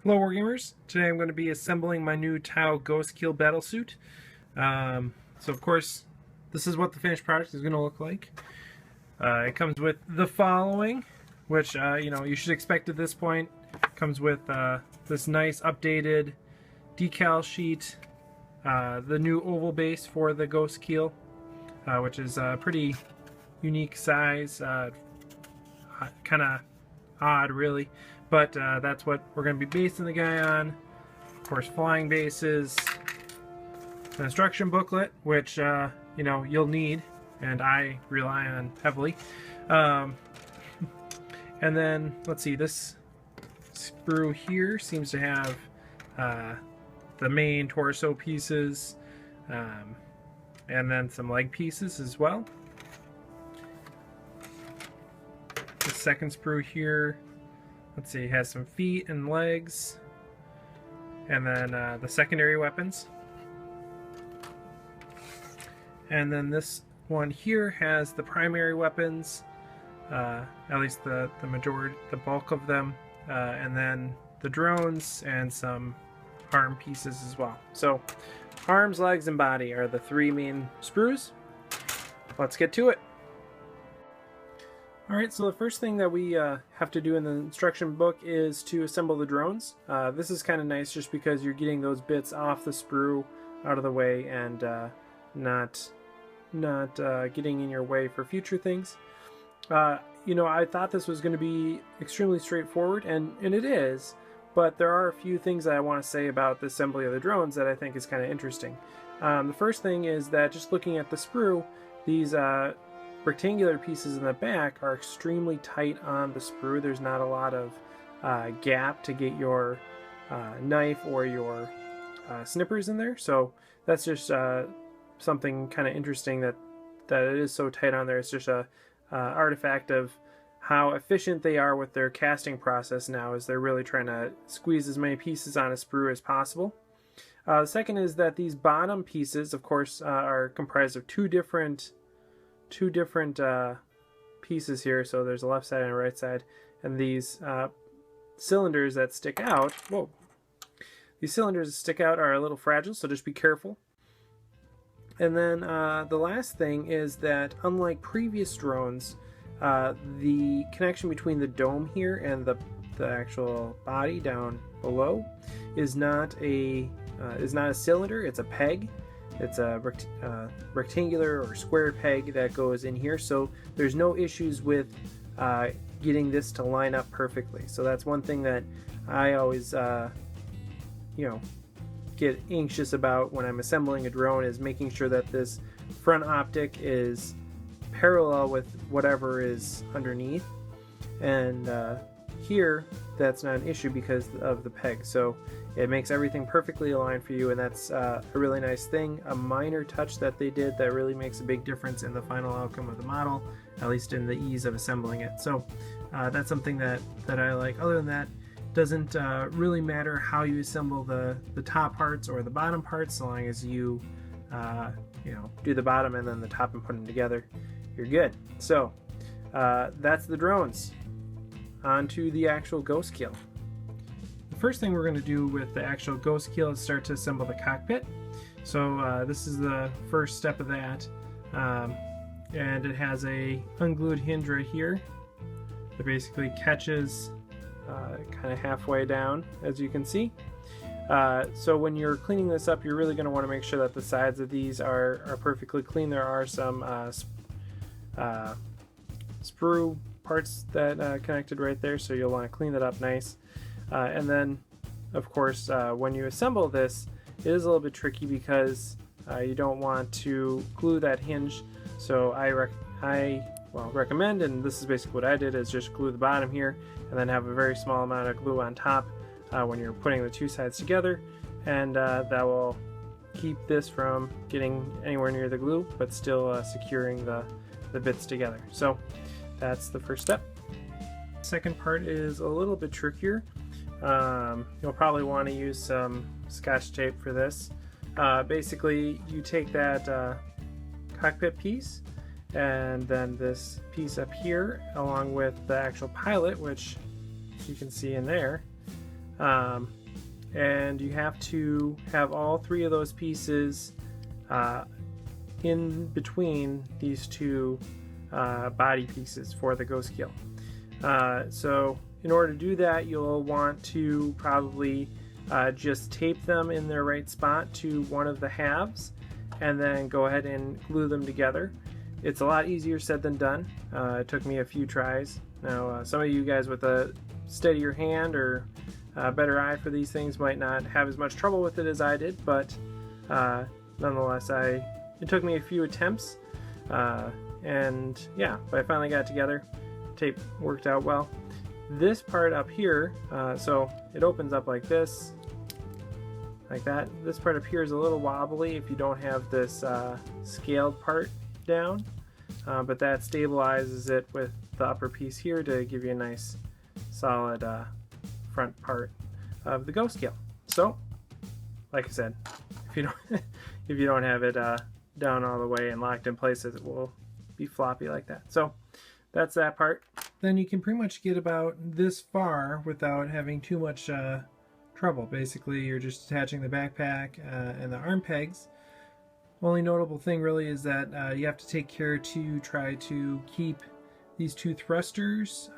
Hello Wargamers, today I'm going to be assembling my new Tau Ghostkeel battlesuit. So of course, this is what the finished product is going to look like. It comes with the following, which you should expect at this point. It comes with this nice updated decal sheet, the new oval base for the Ghostkeel, which is a pretty unique size, kind of odd really. But that's what we're going to be basing the guy on. Of course, flying bases, an instruction booklet, which you'll need, and I rely on heavily. And then let's see, this sprue here seems to have the main torso pieces, and then some leg pieces as well. The second sprue here, let's see, has some feet and legs, and then the secondary weapons. And then this one here has the primary weapons, at least the majority, the bulk of them, and then the drones and some arm pieces as well. So arms, legs, and body are the three main sprues. Let's get to it. Alright, so the first thing that we have to do in the instruction book is to assemble the drones. This is kind of nice just because you're getting those bits off the sprue out of the way and not getting in your way for future things. I thought this was going to be extremely straightforward, and it is, but there are a few things that I want to say about the assembly of the drones that I think is kind of interesting. The first thing is that just looking at the sprue, these rectangular pieces in the back are extremely tight on the sprue. There's not a lot of gap to get your knife or your snippers in there, so that's just something kind of interesting that it is so tight on there. It's just a artifact of how efficient they are with their casting process now, as they're really trying to squeeze as many pieces on a sprue as possible. The second is that these bottom pieces, of course, are comprised of two different pieces here. So there's a left side and a right side, and these cylinders that stick out, these cylinders that stick out are a little fragile, so just be careful. And then the last thing is that, unlike previous drones, the connection between the dome here and the actual body down below is not a cylinder, it's a peg. It's a rectangular or square peg that goes in here, so there's no issues with getting this to line up perfectly. So that's one thing that I always get anxious about when I'm assembling a drone, is making sure that this front optic is parallel with whatever is underneath. And here that's not an issue because of the peg, so it makes everything perfectly aligned for you, and that's a really nice thing, a minor touch that they did that really makes a big difference in the final outcome of the model, at least in the ease of assembling it. So that's something that I like. Other than that, doesn't really matter how you assemble the top parts or the bottom parts, so long as you do the bottom and then the top and put them together, you're good. So that's the drones. On to the actual Ghostkeel. The first thing we're going to do with the actual Ghostkeel is start to assemble the cockpit. So this is the first step of that, and it has a unglued hinge right here that basically catches kind of halfway down, as you can see. So when you're cleaning this up, you're really going to want to make sure that the sides of these are perfectly clean. There are some sprue parts that connected right there, so you'll want to clean that up nice. And then, of course, when you assemble this, it is a little bit tricky because you don't want to glue that hinge. So I recommend, and this is basically what I did, is just glue the bottom here and then have a very small amount of glue on top when you're putting the two sides together, and that will keep this from getting anywhere near the glue, but still securing the bits together. So that's the first step. Second part is a little bit trickier. You'll probably want to use some Scotch tape for this. Basically, you take that cockpit piece and then this piece up here along with the actual pilot, which you can see in there, And you have to have all three of those pieces in between these two body pieces for the Ghostkeel. So in order to do that, you'll want to probably just tape them in their right spot to one of the halves and then go ahead and glue them together. It's a lot easier said than done. It took me a few tries. Now some of you guys with a steadier hand or better eye for these things might not have as much trouble with it as I did, but nonetheless it took me a few attempts, and yeah, but I finally got it together. Tape worked out well. This part up here, so it opens up like this, like that. This part up here is a little wobbly if you don't have this scaled part down, but that stabilizes it with the upper piece here to give you a nice solid front part of the Ghostkeel. So like I said, if you don't if you don't have it down all the way and locked in place, it will be floppy like that. So that's that part. Then you can pretty much get about this far without having too much trouble. Basically, you're just attaching the backpack and the arm pegs. Only notable thing really is that you have to take care to try to keep these two thrusters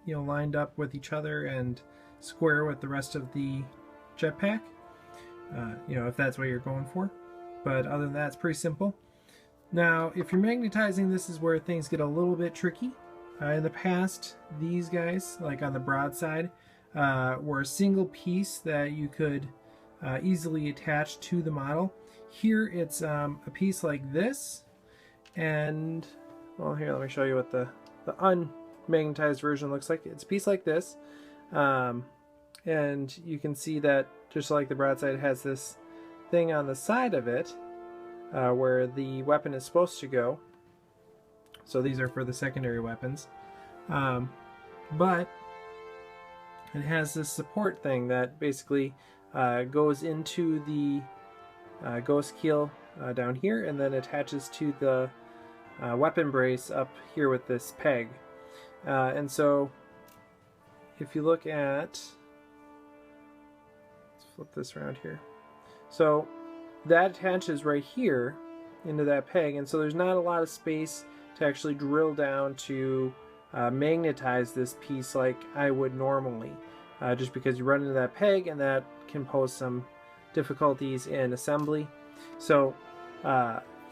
lined up with each other and square with the rest of the jetpack, if that's what you're going for. But other than that, it's pretty simple. Now, if you're magnetizing, this is where things get a little bit tricky. In the past, these guys, like on the broadside, were a single piece that you could easily attach to the model. Here, it's a piece like this, and well, here, let me show you what the unmagnetized version looks like. It's a piece like this, and you can see that just like the broadside, it has this thing on the side of it where the weapon is supposed to go. So these are for the secondary weapons, but it has this support thing that basically goes into the Ghostkeel down here and then attaches to the weapon brace up here with this peg. And so if you look at, let's flip this around here. So that attaches right here into that peg, and so there's not a lot of space to actually drill down to magnetize this piece like I would normally, just because you run into that peg and that can pose some difficulties in assembly. So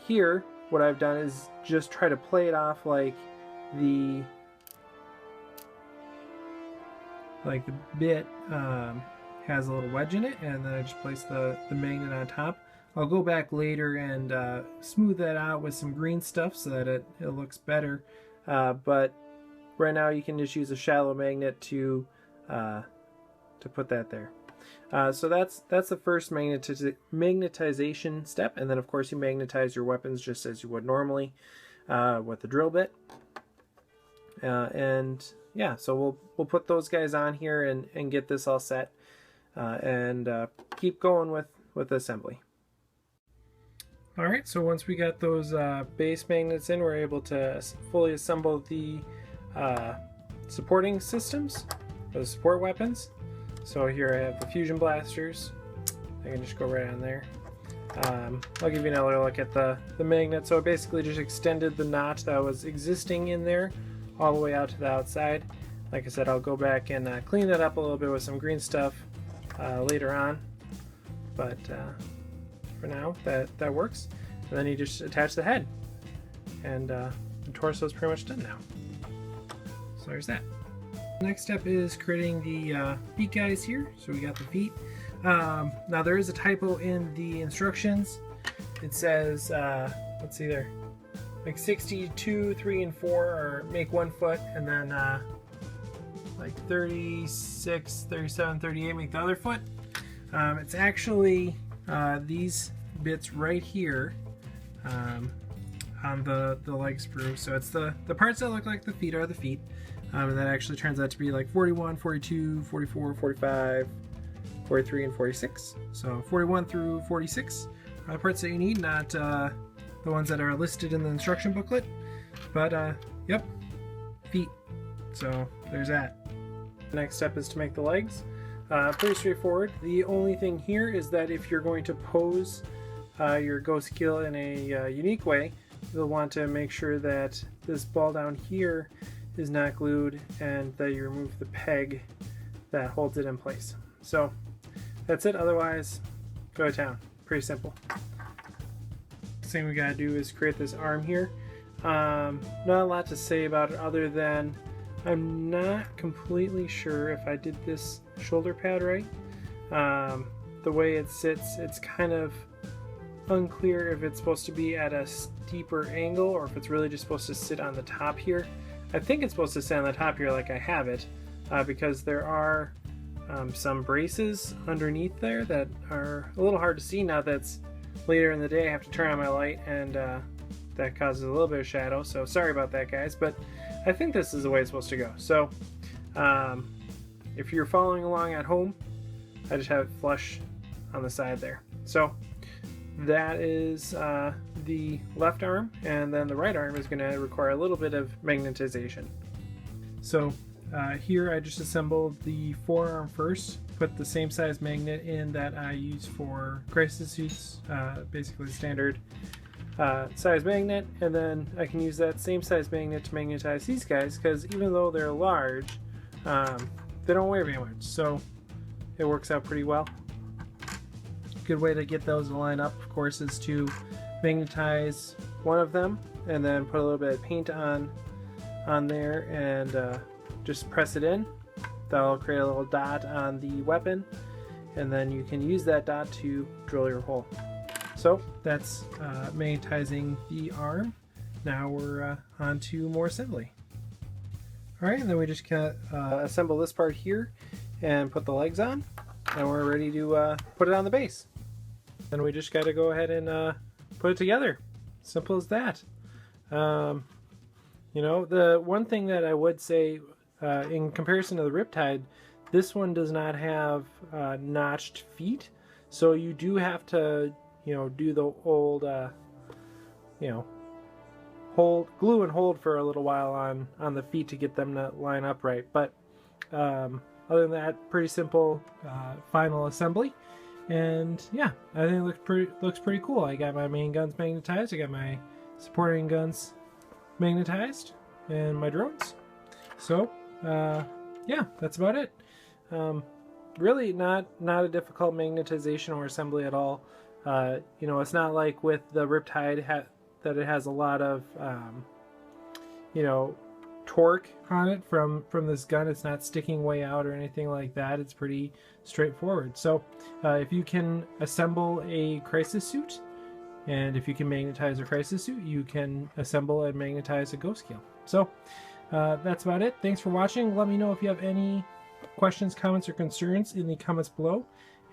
here what I've done is just try to play it off like the bit has a little wedge in it, and then I just place the magnet on top. I'll go back later and smooth that out with some green stuff so that it looks better, but right now you can just use a shallow magnet to put that there. So that's the first magnetization step, and then of course you magnetize your weapons just as you would normally with the drill bit. And yeah, so we'll put those guys on here and get this all set, and keep going with assembly. Alright, so once we got those base magnets in, we're able to fully assemble the supporting systems, or the support weapons. So here I have the fusion blasters. I can just go right on there. I'll give you another look at the magnet. So I basically just extended the notch that was existing in there all the way out to the outside. Like I said, I'll go back and clean that up a little bit with some green stuff later on, but for now that works. And then you just attach the head, and the torso is pretty much done now. So there's that. Next step is creating the feet guys here. So we got the feet. Now there is a typo in the instructions. It says, let's see there, like 62, 3, and 4 are make 1 foot, and then like 36, 37, 38 make the other foot. It's actually these bits right here on the leg sprue. So it's the parts that look like the feet are the feet. And that actually turns out to be like 41, 42, 44, 45, 43, and 46. So 41 through 46 are the parts that you need, not the ones that are listed in the instruction booklet. But yep, feet. So there's that. The next step is to make the legs. pretty straightforward. The only thing here is that if you're going to pose your Ghostkeel in a unique way, you'll want to make sure that this ball down here is not glued and that you remove the peg that holds it in place. So that's it. Otherwise, go to town. Pretty simple. Next thing we gotta do is create this arm here. Not a lot to say about it other than I'm not completely sure if I did this shoulder pad right. The way it sits, it's kind of unclear if it's supposed to be at a steeper angle or if it's really just supposed to sit on the top here. I think it's supposed to sit on the top here like I have it, because there are some braces underneath there that are a little hard to see now that's later in the day. I have to turn on my light and that causes a little bit of shadow, so sorry about that, guys, but I think this is the way it's supposed to go. So if you're following along at home, I just have it flush on the side there. So that is the left arm, and then the right arm is going to require a little bit of magnetization. So here I just assembled the forearm first, put the same size magnet in that I use for crisis suits, basically standard size magnet, and then I can use that same size magnet to magnetize these guys, because even though they're large, they don't weigh very much, so it works out pretty well. Good way to get those to line up, of course, is to magnetize one of them and then put a little bit of paint on there and just press it in. That'll create a little dot on the weapon, and then you can use that dot to drill your hole. So that's magnetizing the arm. Now we're on to more assembly. Alright, and then we just can assemble this part here and put the legs on, and we're ready to put it on the base. Then we just got to go ahead and put it together. Simple as that. You know, the one thing that I would say in comparison to the Riptide, this one does not have notched feet, so you do have to, you know, do the old, you know, glue and hold for a little while on the feet to get them to line up right. But other than that, pretty simple final assembly. And yeah, I think it looks pretty cool. I got my main guns magnetized, I got my supporting guns magnetized, and my drones. So yeah, that's about it. Really not a difficult magnetization or assembly at all. You know, it's not like with the Riptide that it has a lot of you know, torque on it from this gun. It's not sticking way out or anything like that. It's pretty straightforward. So if you can assemble a crisis suit, and if you can magnetize a crisis suit, you can assemble and magnetize a Ghostkeel. So that's about it. Thanks for watching. Let me know if you have any questions, comments, or concerns in the comments below.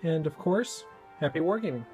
And of course, happy wargaming.